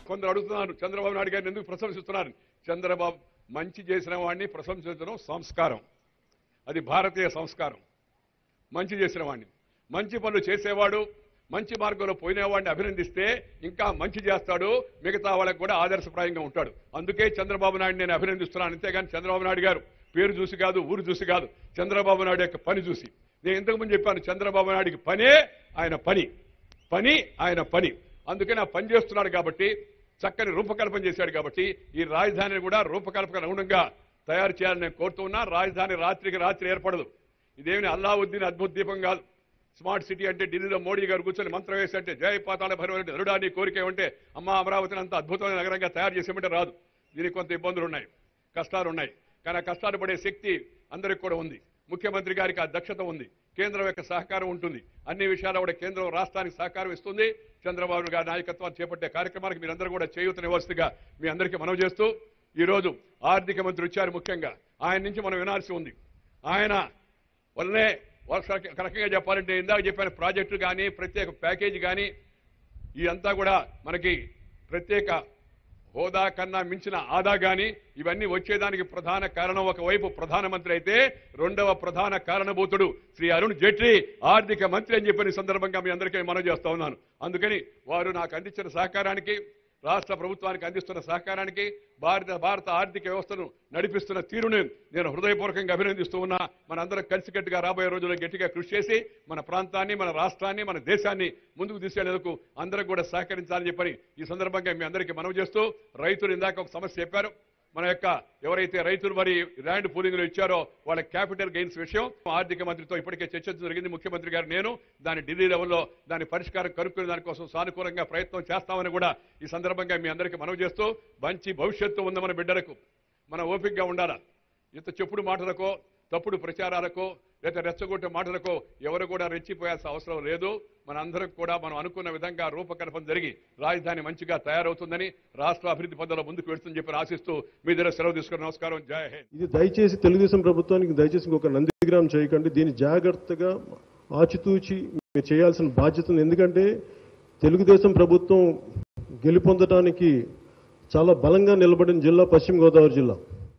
కొందరు అడుగుతున్నారు చంద్రబాబు నాయుడు గారిని ఎందుకు ప్రశంసిస్తున్నారు. చంద్రబాబు మంచి చేసిన వాడిని ప్రశంసించడం సంస్కారం, అది భారతీయ సంస్కారం. మంచి చేసిన వాడిని, మంచి పనులు చేసేవాడు, మంచి మార్గంలో పోయినవాడిని అభినందిస్తే ఇంకా మంచి చేస్తాడు, మిగతా వాళ్ళకు కూడా ఆదర్శప్రాయంగా ఉంటాడు. అందుకే చంద్రబాబు నాయుడు నేను అభినందిస్తున్నాను. అంతేగాని చంద్రబాబు నాయుడు గారు పేరు చూసి కాదు, ఊరు చూసి కాదు, చంద్రబాబు నాయుడు యొక్క పని చూసి. నేను ఇంతకుముందు చెప్పాను, చంద్రబాబు నాయుడికి పనే ఆయన పని, పని ఆయన పని. అందుకే నా పని చేస్తున్నాడు కాబట్టి, చక్కని రూపకల్పన చేశాడు కాబట్టి ఈ రాజధానిని కూడా రూపకల్పన అనుగుణంగా తయారు చేయాలని నేను కోరుతూ ఉన్నా. రాజధాని రాత్రికి రాత్రి ఏర్పడదు. ఇదేమి అల్లావుద్దీన్ అద్భుత దీపం కాదు. స్మార్ట్ సిటీ అంటే ఢిల్లీలో మోడీ గారు కూర్చొని మంత్రం వేసి అంటే జయ పాతాళ భైరవ అంటే నరుడా నీ కోరిక ఉంటే అమ్మ అమరావతిని అంత అద్భుతమైన నగరంగా తయారు చేసేమంటే రాదు. దీనికి కొంత ఇబ్బందులు ఉన్నాయి, కష్టాలు ఉన్నాయి. కానీ ఆ కష్టాలు పడే శక్తి అందరికి కూడా ఉంది. ముఖ్యమంత్రి గారికి ఆ దక్షత ఉంది, కేంద్రం యొక్క సహకారం ఉంటుంది. అన్ని విషయాల్లో కూడా కేంద్రం రాష్ట్రానికి సహకారం ఇస్తుంది. చంద్రబాబు గారి నాయకత్వాన్ని చేపట్టే కార్యక్రమానికి మీరందరూ కూడా చేయూతనివ్వాల్సిందిగా మీ అందరికీ మనవి చేస్తూ, ఈరోజు ఆర్థిక మంత్రి వచ్చారు. ముఖ్యంగా ఆయన నుంచి మనం వినాల్సి ఉంది. ఆయన వల్లనే ఒక రకంగా చెప్పాలంటే ఇందాక చెప్పిన ప్రాజెక్టులు కానీ, ప్రత్యేక ప్యాకేజీ కానీ, ఇదంతా కూడా మనకి ప్రత్యేక హోదా కన్నా మించిన ఆదా కానీ ఇవన్నీ వచ్చేదానికి ప్రధాన కారణం ఒకవైపు ప్రధానమంత్రి అయితే, రెండవ ప్రధాన కారణభూతుడు శ్రీ అరుణ్ జైట్లీ ఆర్థిక మంత్రి అని చెప్పిన సందర్భంగా మీ అందరికీ మనవి చేస్తా ఉన్నాను. అందుకని వారు నాకు అందించిన సహకారానికి, రాష్ట్ర ప్రభుత్వానికి అందిస్తున్న సహకారానికి, భారత ఆర్థిక వ్యవస్థను నడిపిస్తున్న తీరును నేను హృదయపూర్వకంగా అభినందిస్తూ ఉన్నా. మనందరం కలిసికట్టుగా రాబోయే రోజుల్లో గట్టిగా కృషి చేసి మన ప్రాంతాన్ని, మన రాష్ట్రాన్ని, మన దేశాన్ని ముందుకు తీసుకెళ్లేందుకు అందరం కూడా సహకరించాలని చెప్పని ఈ సందర్భంగా మీ అందరికీ మనవి చేస్తూ, రైతులు ఇందాక ఒక సమస్య చెప్పారు. మన యొక్క ఎవరైతే రైతులు మరి ల్యాండ్ పూలింగ్ లో ఇచ్చారో వాళ్ళ క్యాపిటల్ గెయిన్స్ విషయం ఆర్థిక మంత్రితో ఇప్పటికే చర్చించడం జరిగింది. ముఖ్యమంత్రి గారు నేను దాని ఢిల్లీ లెవెల్లో దాని పరిష్కారం కనుక్కునే దానికోసం సానుకూలంగా ప్రయత్నం చేస్తామని కూడా ఈ సందర్భంగా మీ అందరికీ మనవి చేస్తూ, మంచి భవిష్యత్తు ఉంది మన బిడ్డలకు. మన ఓపికగా ఉండాలా. ఇంత చెప్పుడు మాటలకో, తప్పుడు ప్రచారాలకో, లేదా రెచ్చగొట్టే మాటలకో ఎవరు కూడా రెచ్చిపోయాల్సిన అవసరం లేదు. మనందరం కూడా మనం అనుకున్న విధంగా రూపకల్పన జరిగి రాజధాని మంచిగా తయారవుతుందని, రాష్ట్ర అభివృద్ధి పథంలో ముందుకు వెళ్తుందని చెప్పి ఆశిస్తూ మీ దగ్గర సెలవు తీసుకుని నమస్కారం. జై హింద్. ఇది దయచేసి తెలుగుదేశం ప్రభుత్వానికి దయచేసి ఇంకొక నందిగ్రామం చేయకండి. దీన్ని జాగ్రత్తగా ఆచితూచి మీరు చేయాల్సిన బాధ్యత ఉంది. ఎందుకంటే తెలుగుదేశం ప్రభుత్వం గెలుపొందడానికి చాలా బలంగా నిలబడిన జిల్లా పశ్చిమ గోదావరి జిల్లా.